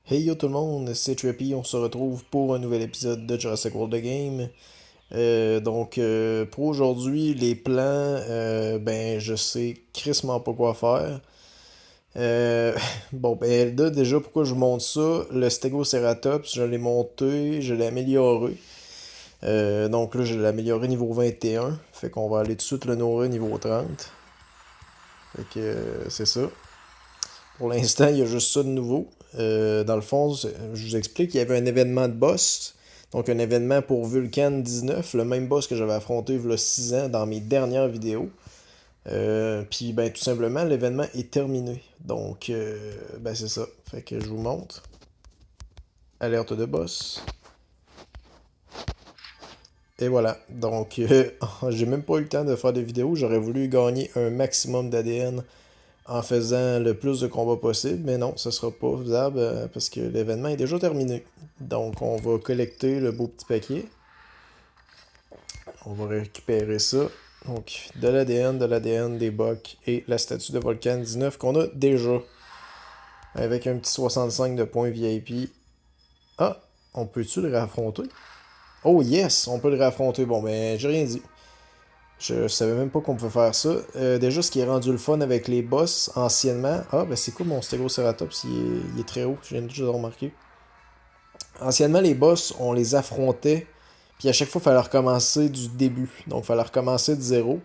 Hey yo tout le monde, c'est Trippy, on se retrouve pour un nouvel épisode de Jurassic World The Game. Pour aujourd'hui, les plans, ben je sais crissement pas quoi faire. Euh, ben là déjà pourquoi je vous montre ça, le Stegoceratops, je l'ai monté, je l'ai amélioré. Donc là je l'ai amélioré niveau 21, fait qu'on va aller tout de suite le nourrir niveau 30. Fait que c'est ça. Pour l'instant, il y a juste ça de nouveau. Dans le fond, je vous explique, il y avait un événement de boss. Donc un événement pour Vulcan 19, le même boss que j'avais affronté il y a 6 ans dans mes dernières vidéos. Puis ben tout simplement, l'événement est terminé. Donc ben c'est ça. Fait que je vous montre. Alerte de boss. Et voilà. Donc j'ai même pas eu le temps de faire des vidéos. J'aurais voulu gagner un maximum d'ADN en faisant le plus de combats possible, mais non, ce sera pas faisable parce que l'événement est déjà terminé. Donc on va collecter le beau petit paquet. On va récupérer ça. Donc de l'ADN, des bugs et la statue de Volcan 19 qu'on a déjà. Avec un petit 65 de points VIP. Ah, on peut-tu le réaffronter? Oh yes, on peut le réaffronter. Bon, ben j'ai rien dit. Je savais même pas qu'on pouvait faire ça. Déjà, ce qui est rendu le fun avec les boss anciennement. Ah, ben c'est cool, mon Stegoceratops, il est très haut. Je viens juste de le remarquer. Anciennement, les boss, on les affrontait. Puis à chaque fois, il fallait recommencer du début. Donc, il fallait recommencer de zéro.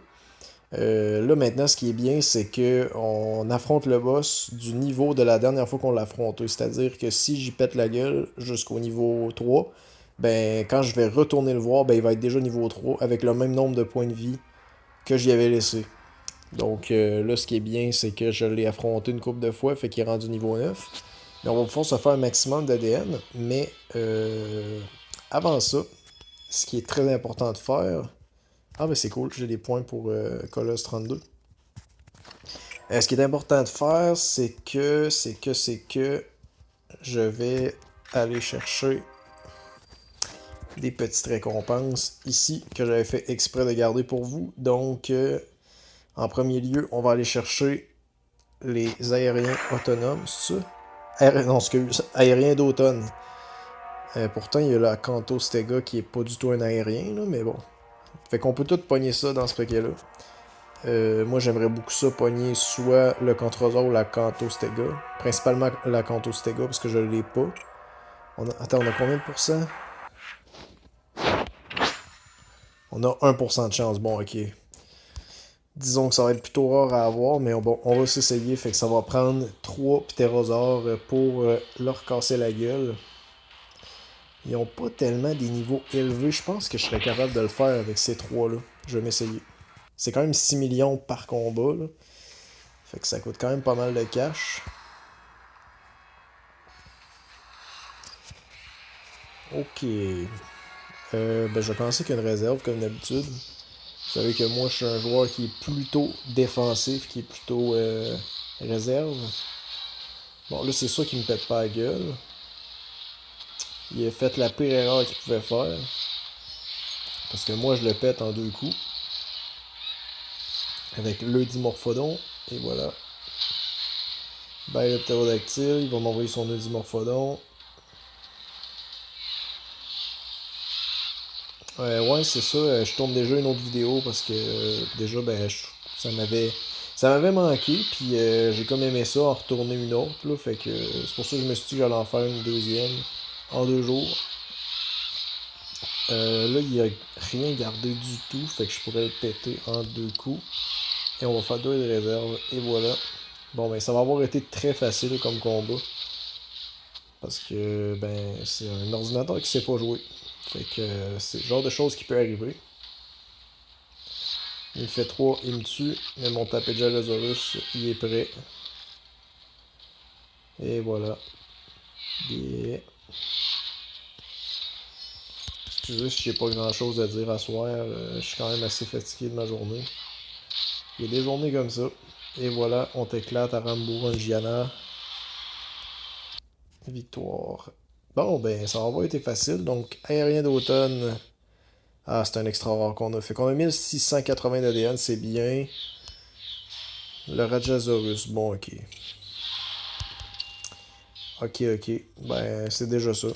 Là, maintenant, ce qui est bien, c'est que on affronte le boss du niveau de la dernière fois qu'on l'a affronté. C'est-à-dire que si j'y pète la gueule jusqu'au niveau 3, ben, quand je vais retourner le voir, ben, il va être déjà niveau 3 avec le même nombre de points de vie que j'y avais laissé. Donc là, ce qui est bien, c'est que je l'ai affronté une couple de fois, fait qu'il est rendu niveau 9. Mais on va pouvoir se faire un maximum d'ADN. Mais avant ça, ce qui est très important de faire. Ah, ben c'est cool, j'ai des points pour Colosse 32. Ce qui est important de faire, c'est que je vais aller chercher des petites récompenses ici que j'avais fait exprès de garder pour vous. Donc, en premier lieu, on va aller chercher les aériens autonomes, c'est ça? Non, excuse, aériens d'automne. Pourtant, il y a la Kanto Stega qui est pas du tout un aérien, là, mais bon. Fait qu'on peut tout pogner ça dans ce paquet-là. Moi, j'aimerais beaucoup ça pogner soit le Controsaur ou la Kanto Stega. Principalement la Kanto Stega parce que je l'ai pas. Attends, on a combien de pourcents? On a 1% de chance. Bon, ok. Disons que ça va être plutôt rare à avoir, mais bon, on va s'essayer. Fait que ça va prendre 3 ptérosaures pour leur casser la gueule. Ils ont pas tellement des niveaux élevés. Je pense que je serais capable de le faire avec ces trois-là. Je vais m'essayer. C'est quand même 6 millions par combat, là. Fait que ça coûte quand même pas mal de cash. Ok. Ben je vais commencer qu'une réserve, comme d'habitude. Vous savez que moi, je suis un joueur qui est plutôt défensif, qui est plutôt réserve. Bon, là, c'est sûr qu'il me pète pas la gueule. Il a fait la pire erreur qu'il pouvait faire. Parce que moi, je le pète en deux coups. Avec le Dimorphodon. Et voilà. Ben, le ptérodactyle, il va m'envoyer son Eudimorphodon. Ouais, c'est ça. Je tourne déjà une autre vidéo parce que déjà, ben, ça m'avait manqué. Puis j'ai comme aimé ça, en retourner une autre. Là, fait que c'est pour ça que je me suis dit que j'allais en faire une deuxième en 2 jours. Là, il n'y a rien gardé du tout. Fait que je pourrais le péter en deux coups. Et on va faire deux de réserve. Et voilà. Bon, ben, ça va avoir été très facile comme combat. Parce que, ben, c'est un ordinateur qui sait pas jouer. Fait que c'est le genre de choses qui peut arriver. Il me fait 3, il me tue. Mais mon Tapejalosaurus, il est prêt. Et voilà. Yeah. Excusez si j'ai pas grand chose à dire à soir. Je suis quand même assez fatigué de ma journée. Il y a des journées comme ça. Et voilà, on t'éclate à Rambo, Giana. Victoire. Bon, ben, ça va avoir été facile. Donc, aérien d'automne. Ah, c'est un extra rare qu'on a fait. Qu'on a 1680 d'ADN, c'est bien. Le Rajasaurus, bon, ok. Ok, ok. Ben, c'est déjà ça.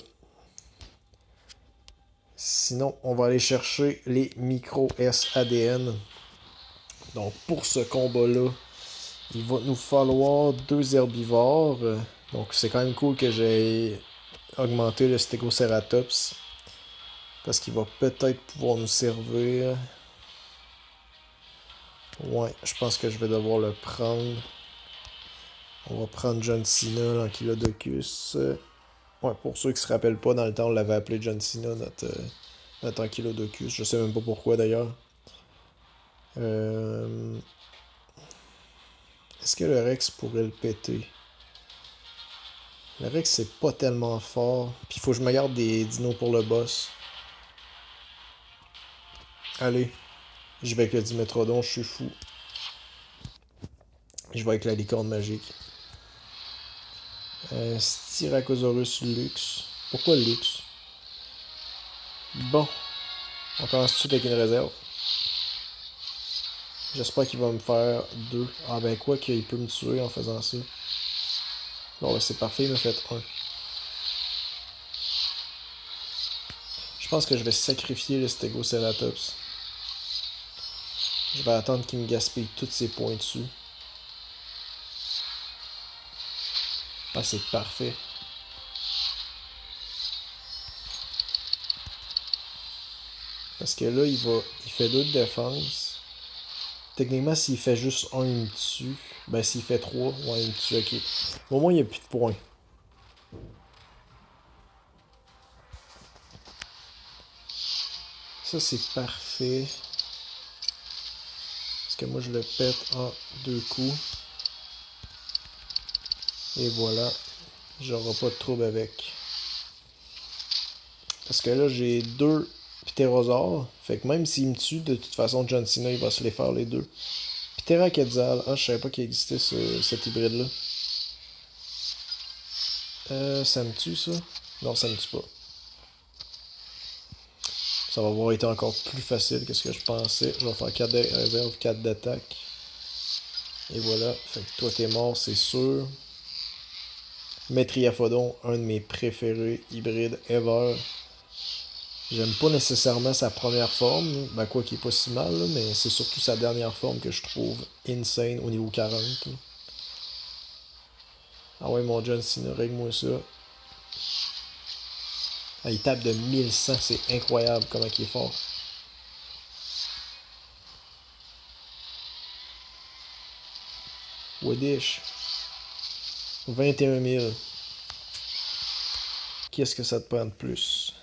Sinon, on va aller chercher les micro S ADN. Donc, pour ce combat-là, il va nous falloir 2 herbivores. Donc, c'est quand même cool que j'ai augmenté le Stegoceratops. Parce qu'il va peut-être pouvoir nous servir. Ouais, je pense que je vais devoir le prendre. On va prendre John Cena, l'Ankylodocus. Ouais, pour ceux qui se rappellent pas, dans le temps, on l'avait appelé John Cena, notre Ankylodocus. Je sais même pas pourquoi d'ailleurs. Euh, Est-ce que le Rex pourrait le péter? Le Rex, c'est pas tellement fort. Puis il faut que je me garde des dinos pour le boss. Allez, je vais avec le Dimetrodon, je suis fou. Je vais avec la licorne magique. Styracosaurus Lux. Pourquoi Lux? Bon, on commence tout de suite avec une réserve. J'espère qu'il va me faire 2. Ah ben quoi qu'il peut me tuer en faisant ça. Bon ben c'est parfait, il m'a fait 1. Je pense que je vais sacrifier le Stegoceratops. Je vais attendre qu'il me gaspille tous ses points dessus. Ah c'est parfait. Parce que là, il fait 2 de défense. Techniquement, s'il fait juste 1, il me tue. Ben, s'il fait 3, ouais, il me tue, ok. Au moins, il n'y a plus de points. Ça, c'est parfait. Parce que moi, je le pète en 2 coups. Et voilà. J'aurai pas de trouble avec. Parce que là, j'ai 2 ptérosaures. Fait que même s'il me tue, de toute façon, John Cena, il va se les faire les 2. Pteraquetzal. Ah, je savais pas qu'il existait cet hybride-là. Ça me tue, ça? Non, ça me tue pas. Ça va avoir été encore plus facile que ce que je pensais. Je vais faire 4 de réserve, 4 d'attaque. Et voilà. Fait que toi, t'es mort, c'est sûr. Metriaphodon, un de mes préférés hybrides ever. J'aime pas nécessairement sa première forme, ben quoi qu'il est pas si mal, là, mais c'est surtout sa dernière forme que je trouve insane au niveau 40. Là. Ah ouais, mon John Cena, règle-moi ça. Ah, il tape de 1100, c'est incroyable comment il est fort. Wadish. 21 000. Qu'est-ce que ça te prend de plus?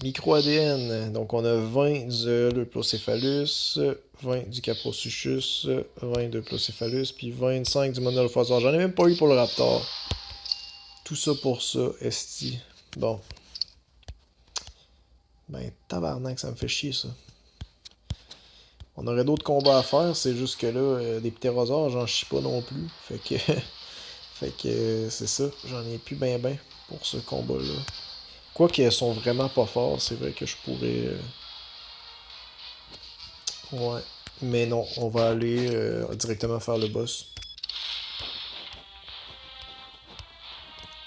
Micro-ADN. Donc, on a 20 de l'Euplocéphalus, 20 du Caprosuchus, 20 de l'Euplocéphalus, puis 25 du Monolophosaure. J'en ai même pas eu pour le Raptor. Tout ça pour ça, esti. Bon. Ben, tabarnak, ça me fait chier, ça. On aurait d'autres combats à faire, c'est juste que là, des ptérosaures, j'en chie pas non plus. Fait que... fait que c'est ça. J'en ai plus ben pour ce combat-là. Quoique elles sont vraiment pas forts, c'est vrai que je pourrais... Ouais. Mais non, on va aller directement faire le boss.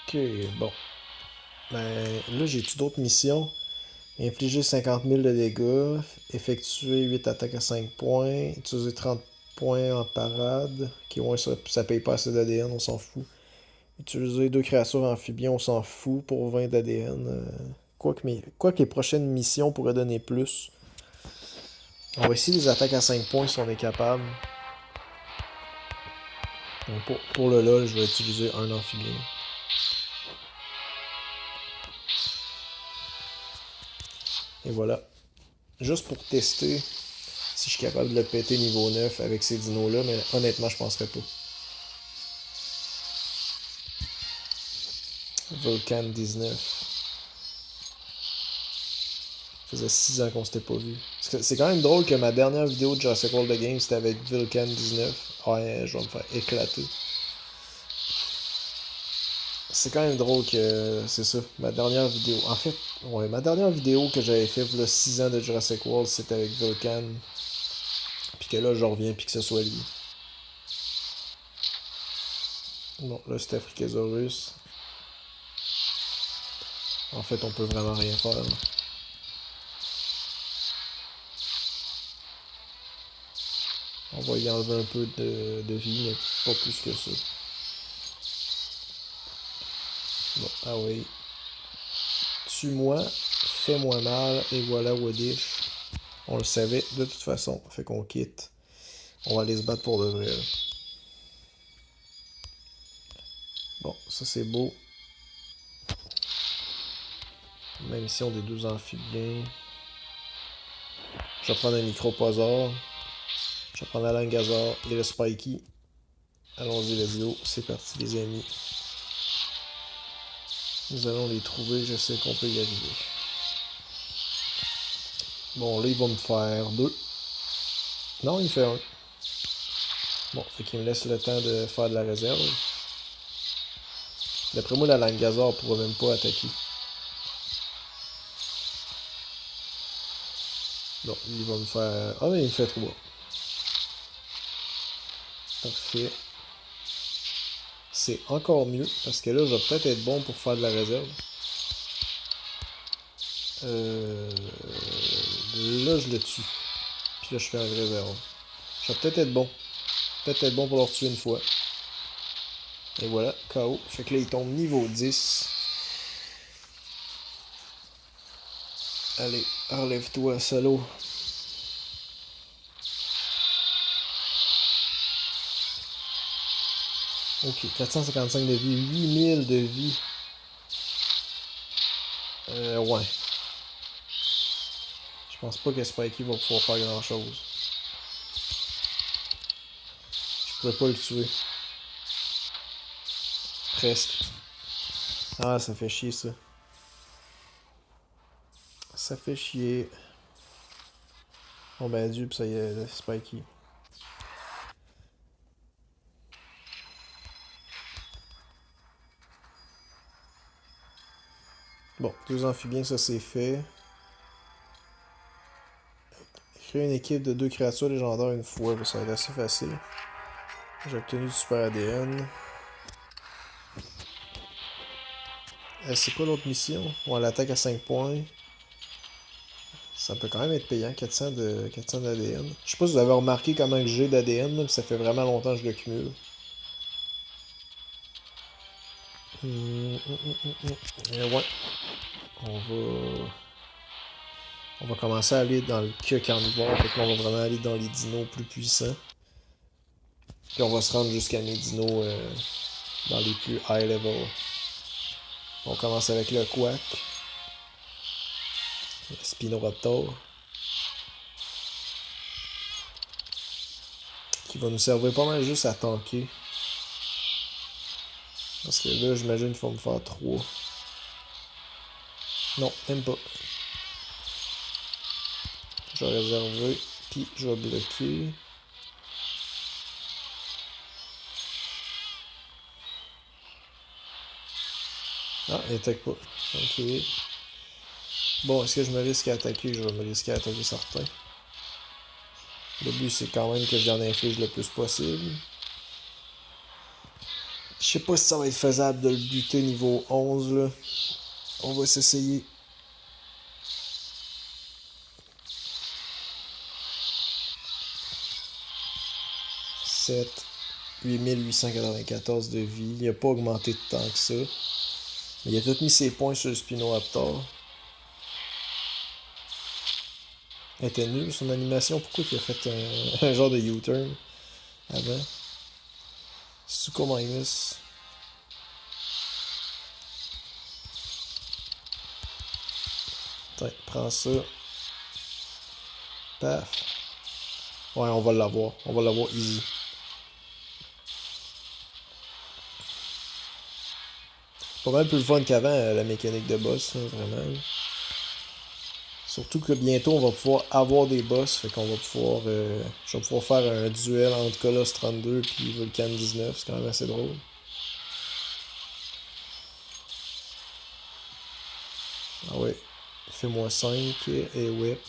Ok, bon. Ben, là, j'ai-tu d'autres missions? Infliger 50 000 de dégâts, effectuer 8 attaques à 5 points, utiliser 30 points en parade. Ok, ouais, ça paye pas assez d'ADN, on s'en fout. Utiliser 2 créatures amphibiens, on s'en fout pour 20 d'ADN. Quoique les prochaines missions pourraient donner plus. On va essayer les attaques à 5 points si on est capable. Donc pour le LOL, je vais utiliser un amphibien. Et voilà. Juste pour tester si je suis capable de le péter niveau 9 avec ces dinos-là, mais honnêtement, je penserais pas. Vulcan 19. Ça faisait 6 ans qu'on s'était pas vu. C'est quand même drôle que ma dernière vidéo de Jurassic World The Game c'était avec Vulcan 19. Ouais, je vais me faire éclater. C'est quand même drôle que c'est ça, ma dernière vidéo. En fait, ouais, ma dernière vidéo que j'avais fait le 6 ans de Jurassic World, c'était avec Vulcan. Puis que là, je reviens puis que ce soit lui. Bon, là c'était Fricasaurus. En fait, on peut vraiment rien faire. Là. On va y enlever un peu de vie, mais pas plus que ça. Bon, ah oui. Tue-moi, fais-moi mal, et voilà Wadish. On le savait de toute façon, fait qu'on quitte. On va aller se battre pour de vrai. Là. Bon, ça c'est beau. Même si on est deux amphibiens. Je vais prendre un microposor. Je vais prendre la Langazor et le Spiky. Allons-y, let's go. C'est parti, les amis. Nous allons les trouver. Je sais qu'on peut y arriver. Bon, là, il va me faire 2. Non, il me fait 1. Bon, fait qu'il me laisse le temps de faire de la réserve. D'après moi, la Langazor pourra même pas attaquer. Non, il va me faire... Ah, mais il me fait 3. Parfait. C'est encore mieux, parce que là, je vais peut-être être bon pour faire de la réserve. Là, je le tue. Puis là, je fais un réserve. Je vais peut-être être bon. Peut-être être bon pour leur tuer une fois. Et voilà, KO. Fait que là, il tombe niveau 10. Allez, relève-toi, salaud. Ok, 455 de vie, 8000 de vie. Ouais. Je pense pas que Spikey va pouvoir faire grand chose. Je pourrais pas le tuer. Presque. Ah, ça fait chier ça. Ça fait chier. Bon ben Dieu, pis ça y est, Spikey. Bon, 2 amphibiens, ça c'est fait. Créer une équipe de 2 créatures légendaires une fois, ça va être assez facile. J'ai obtenu du super ADN. C'est quoi l'autre mission? On l'attaque à 5 points. Ça peut quand même être payant, 400 d'ADN. Je sais pas si vous avez remarqué comment j'ai d'ADN, mais ça fait vraiment longtemps que je le cumule. Ouais. On va commencer à aller dans le queue carnivore. Fait que là, on va vraiment aller dans les dinos plus puissants. Puis on va se rendre jusqu'à mes dinos dans les plus high level. On commence avec le Quack. Le Spinoraptor. Qui va nous servir pas mal juste à tanker. Parce que là, j'imagine qu'il faut me faire 3. Non, même pas. Je vais réserver, puis je vais bloquer. Ah, il attaque pas. Ok. Bon, est-ce que je me risque à attaquer? Je vais me risquer à attaquer certains. Le but, c'est quand même que j'en inflige le plus possible. Je sais pas si ça va être faisable de le buter niveau 11, là. On va s'essayer. 7, 8894 de vie. Il a pas augmenté de temps que ça. Mais il a tout mis ses points sur le Spinoraptor. Elle était nulle son animation. Pourquoi il a fait un genre de U-turn avant? Suchomimus. Tiens, prends ça. Paf. Ouais, on va l'avoir. On va l'avoir easy. Pas mal plus le fun qu'avant, la mécanique de boss, hein, vraiment. Surtout que bientôt, on va pouvoir avoir des boss. Fait qu'on va pouvoir... je vais pouvoir faire un duel entre Coloss 32 et Vulcan 19. C'est quand même assez drôle. Ah ouais. Fais-moi 5 et whip.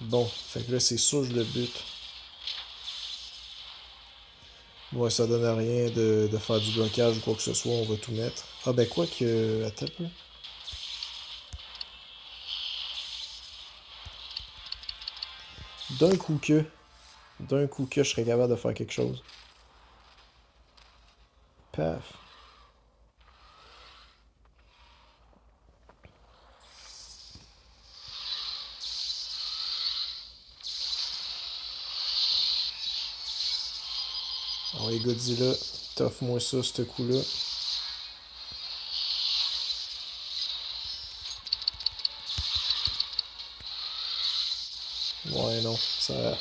Bon, fait que là, c'est sûr que je le bute. Ouais, ça donne à rien de faire du blocage ou quoi que ce soit, on va tout mettre. Ah ben quoi que... Attends un peu. D'un coup que... D'un coup que je serais capable de faire quelque chose. Paf. Ah ouais, Godzilla, t'offres-moi ça, ce coup-là. Ouais, non, ça...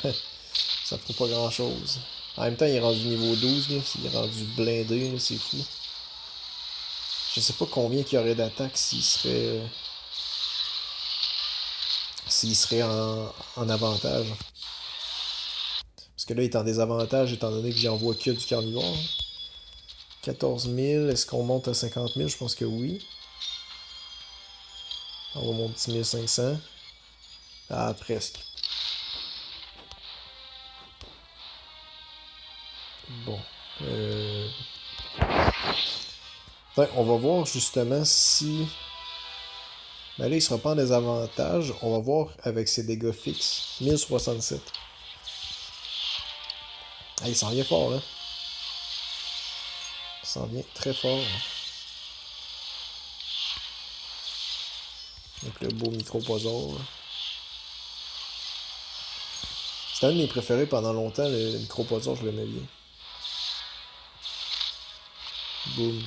ça fera pas grand-chose. En même temps, il est rendu niveau 12, là. Il est rendu blindé, là, c'est fou. Je sais pas combien qu'il y aurait d'attaques s'il serait en avantage. Parce que là, il est en désavantage étant donné que j'envoie que du carnivore, hein. 14 000, est-ce qu'on monte à 50 000? Je pense que oui. On va monter 10 500. Ah, presque. Bon. Euh... Ouais, on va voir justement si... Ben là, il sera pas en désavantage. On va voir avec ses dégâts fixes. 1067. Ah, il s'en vient fort, hein. Il s'en vient très fort. Avec le beau microposaure. C'était un de mes préférés pendant longtemps, le microposaure, je l'aimais bien. Boom.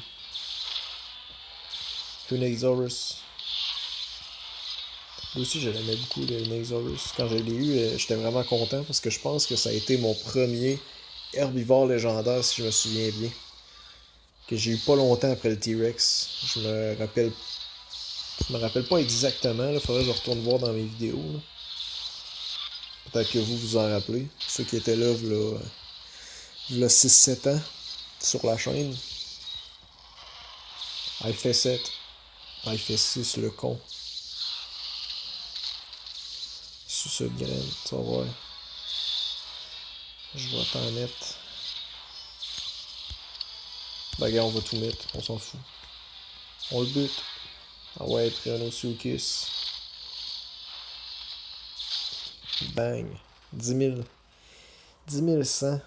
Hunexorus. Lui aussi, je l'aimais beaucoup, le Hunexorus. Quand je l'ai eu, j'étais vraiment content parce que je pense que ça a été mon premier herbivore légendaire, si je me souviens bien. Que j'ai eu pas longtemps après le T-Rex. Je me rappelle pas exactement, il faudrait que je retourne voir dans mes vidéos, là. Peut-être que vous vous en rappelez. Ceux qui étaient là, v'là 6-7 ans sur la chaîne. Ah, il fait 7. Ah, il fait 6, le con. Sous ce graine, tu vas voir. Je vais t'en mettre. Ben, regarde, on va tout mettre, on s'en fout. On le bute. Ah ouais, Trianosuchus. Bang. 10 000. 10 100.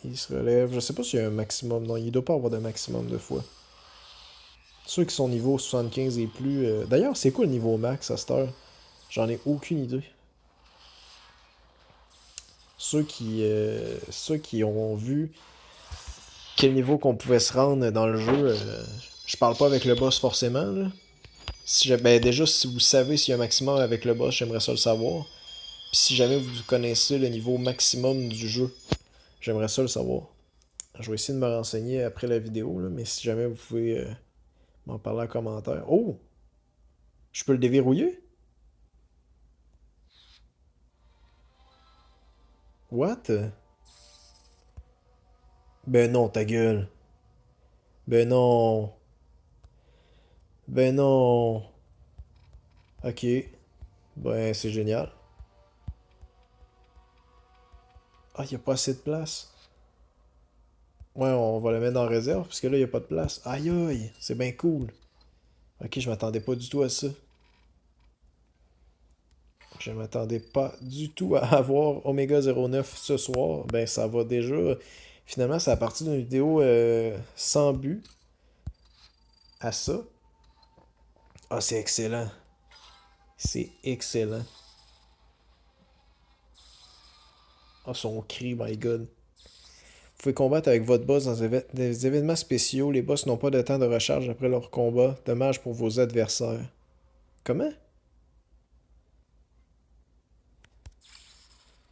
Il se relève. Je sais pas s'il y a un maximum. Non, il doit pas avoir de maximum de fois. Ceux qui sont niveau 75 et plus. D'ailleurs, c'est quoi le niveau max à cette heure? J'en ai aucune idée. Ceux qui ont vu quel niveau qu'on pouvait se rendre dans le jeu, je parle pas avec le boss forcément, là. Ben déjà, si vous savez s'il y a un maximum avec le boss, j'aimerais ça le savoir. Puis si jamais vous connaissez le niveau maximum du jeu, j'aimerais ça le savoir. Je vais essayer de me renseigner après la vidéo, là, mais si jamais vous pouvez m'en parler en commentaire. Oh! Je peux le déverrouiller? What? Ben non, ta gueule. Ben non. Ben non. Ok. Ben c'est génial. Ah, y a pas assez de place. Ouais, on va le mettre en réserve, parce que là, y a pas de place. Aïe aïe, c'est bien cool. Ok, je m'attendais pas du tout à ça. Je m'attendais pas du tout à avoir Omega 09 ce soir. Ben, ça va déjà. Finalement, c'est à partir d'une vidéo sans but à ça. Ah, c'est excellent. C'est excellent. Ah, son cri, my god. Vous pouvez combattre avec votre boss dans des événements spéciaux. Les boss n'ont pas de temps de recharge après leur combat. Dommage pour vos adversaires. Comment?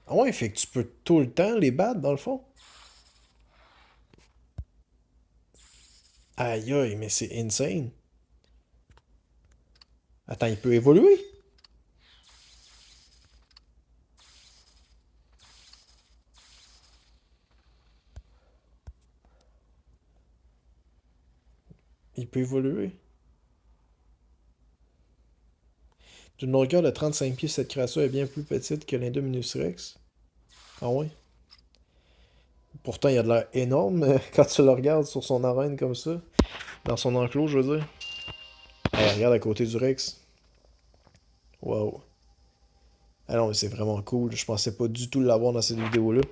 Ah ouais, fait que tu peux tout le temps les battre, dans le fond? Aïe aïe, mais c'est insane. Attends, il peut évoluer? Il peut évoluer. D'une longueur de 35 pieds, cette créature est bien plus petite que l'Indominus Rex. Ah ouais? Pourtant, il a de l'air énorme quand tu le regardes sur son arène comme ça. Dans son enclos, je veux dire. Hey, regarde à côté du Rex. Wow. Ah non, mais c'est vraiment cool. Je pensais pas du tout l'avoir dans cette vidéo-là.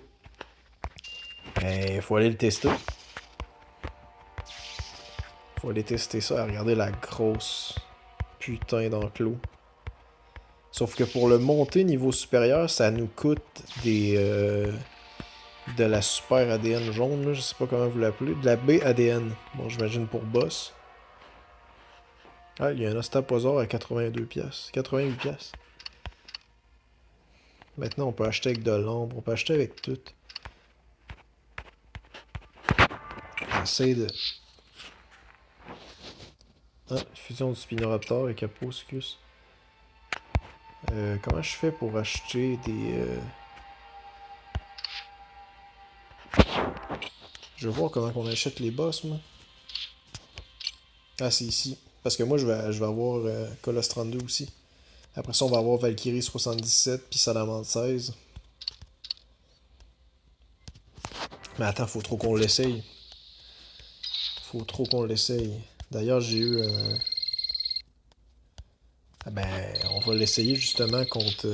Mais faut aller le tester. Faut aller tester ça. Regardez la grosse putain d'enclos. Sauf que pour le monter niveau supérieur, ça nous coûte de la super ADN jaune, là, je sais pas comment vous l'appelez. De la B ADN. Bon, j'imagine pour boss. Ah, il y a un ostaposaure à 82 pièces. 88 pièces. Maintenant, on peut acheter avec de l'ombre, on peut acheter avec tout. J'essaie de... Ah, fusion du Spinoraptor et Caproscus. Comment je fais pour acheter des... Je vais voir comment on achète les boss, moi. Ah, c'est ici. Parce que moi, je vais avoir Colos 32 aussi. Après ça, on va avoir Valkyrie 77 puis Salamandre 16. Mais attends, faut trop qu'on l'essaye. Faut trop qu'on l'essaye. D'ailleurs, j'ai eu... Ah ben, on va l'essayer justement contre...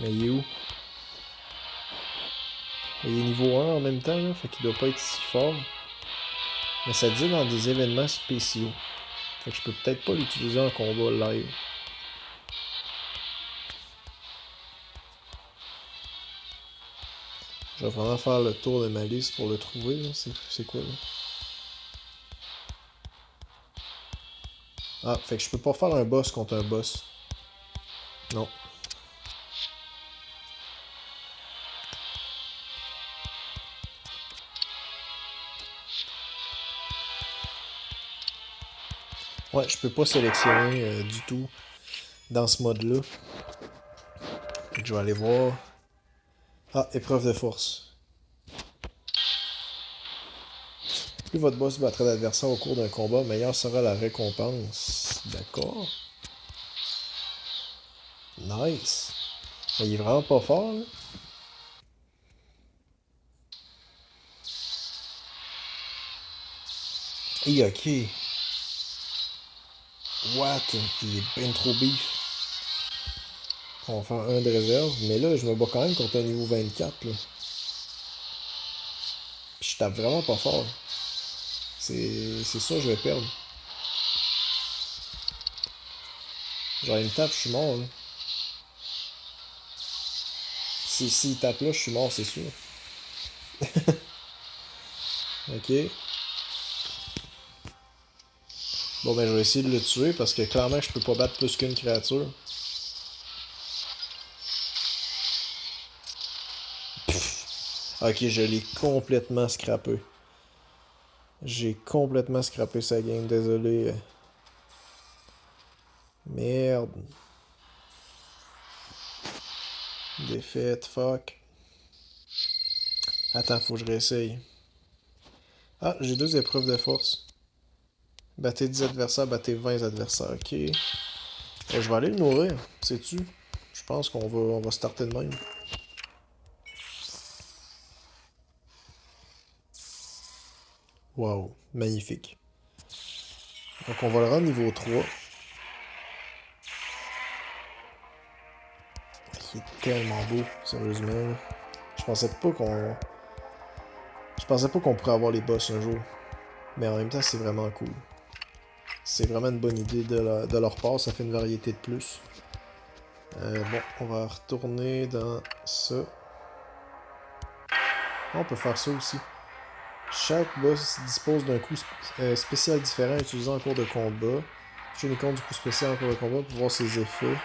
Mais il est où? Il est niveau 1 en même temps, là, fait qu'il doit pas être si fort. Mais ça dit dans des événements spéciaux. Fait que je peux peut-être pas l'utiliser en combat live. Je vais vraiment faire le tour de ma liste pour le trouver. C'est quoi là? Ah, fait que je peux pas faire un boss contre un boss. Non. Ouais, je peux pas sélectionner du tout dans ce mode-là. Fait que je vais aller voir. Ah, épreuve de force. Plus votre boss battra l'adversaire au cours d'un combat, meilleure sera la récompense. D'accord. Nice. Mais il est vraiment pas fort, là. Et ok. What? Il est bien trop beef. On va faire un de réserve. Mais là, je me bats quand même contre un niveau 24, là. Puis je tape vraiment pas fort. C'est ça, je vais perdre. Genre, il me tape, je suis mort, là. S'il tape là, je suis mort, c'est sûr. Ok. Bon, ben, je vais essayer de le tuer parce que clairement, je peux pas battre plus qu'une créature. Ok, je l'ai complètement scrappé. J'ai complètement scrappé sa game, désolé. Merde. Défaite, fuck. Attends, faut que je réessaye. Ah, j'ai deux épreuves de force. Battez 10 adversaires, battez 20 adversaires, ok. Je vais aller le nourrir, sais-tu? Je pense on va starter de même. Wow, magnifique. Donc on va le rendre niveau 3. Il est tellement beau, sérieusement. Je pensais pas qu'on... Je pensais pas qu'on pourrait avoir les boss un jour. Mais en même temps, c'est vraiment cool. C'est vraiment une bonne idée de leur part, ça fait une variété de plus. Bon, on va retourner dans ça. On peut faire ça aussi. Chaque boss dispose d'un coup spécial différent utilisé en cours de combat. Touchez une icône du coup spécial en cours de combat pour voir ses effets.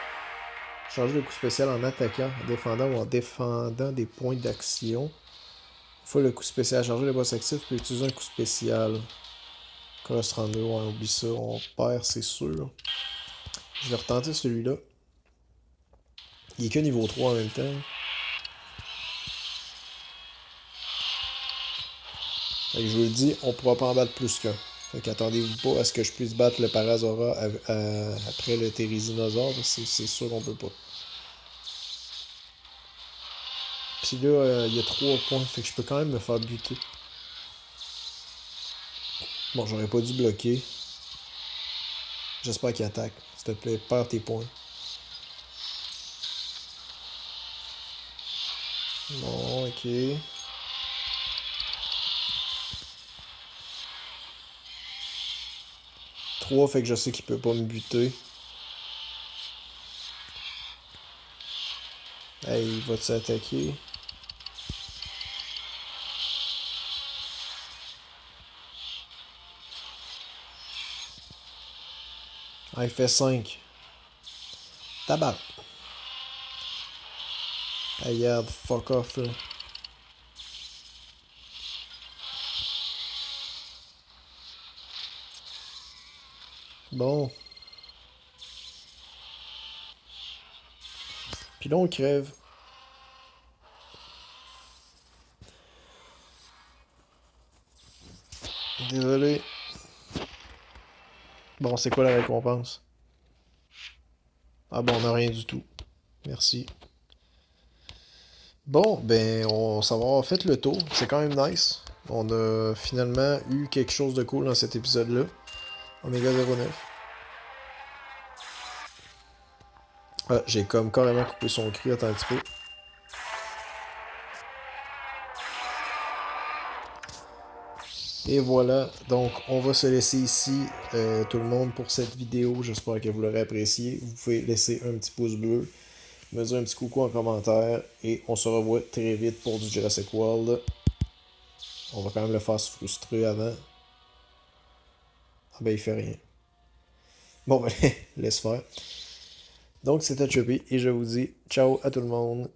Changer le coup spécial en attaquant, en défendant ou en défendant des points d'action. Une fois le coup spécial chargé, le boss actif peut utiliser un coup spécial. Cross 32, on oublie ça, on perd, c'est sûr. Je vais retenter celui-là. Il est que niveau 3 en même temps. Fait que je vous le dis, on pourra pas en battre plus qu'un. Fait qu'attendez-vous pas à ce que je puisse battre le Parazora après le Therizinosaure. C'est sûr qu'on peut pas. Puis là, il y a 3 points. Fait que je peux quand même me faire buter. Bon, j'aurais pas dû bloquer. J'espère qu'il attaque. S'il te plaît, perds tes points. Bon, ok. 3, fait que je sais qu'il peut pas me buter. Hey, il va s'attaquer. Ah, il fait 5. Tabac. Hey, regarde, fuck off là. Bon. Puis là, on crève. Désolé. Bon, c'est quoi la récompense? Ah bon, on a rien du tout. Merci. Bon, ben, ça va avoir fait le tour. C'est quand même nice. On a finalement eu quelque chose de cool dans cet épisode-là. Omega 09. Ah, j'ai comme carrément coupé son cri. Attends un petit peu. Et voilà, donc on va se laisser ici, tout le monde, pour cette vidéo. J'espère que vous l'aurez apprécié. Vous pouvez laisser un petit pouce bleu, me dire un petit coucou en commentaire, et on se revoit très vite pour du Jurassic World. On va quand même le faire se frustrer avant. Ah ben il fait rien. Bon ben laisse faire. Donc c'était Chubby, et je vous dis ciao à tout le monde.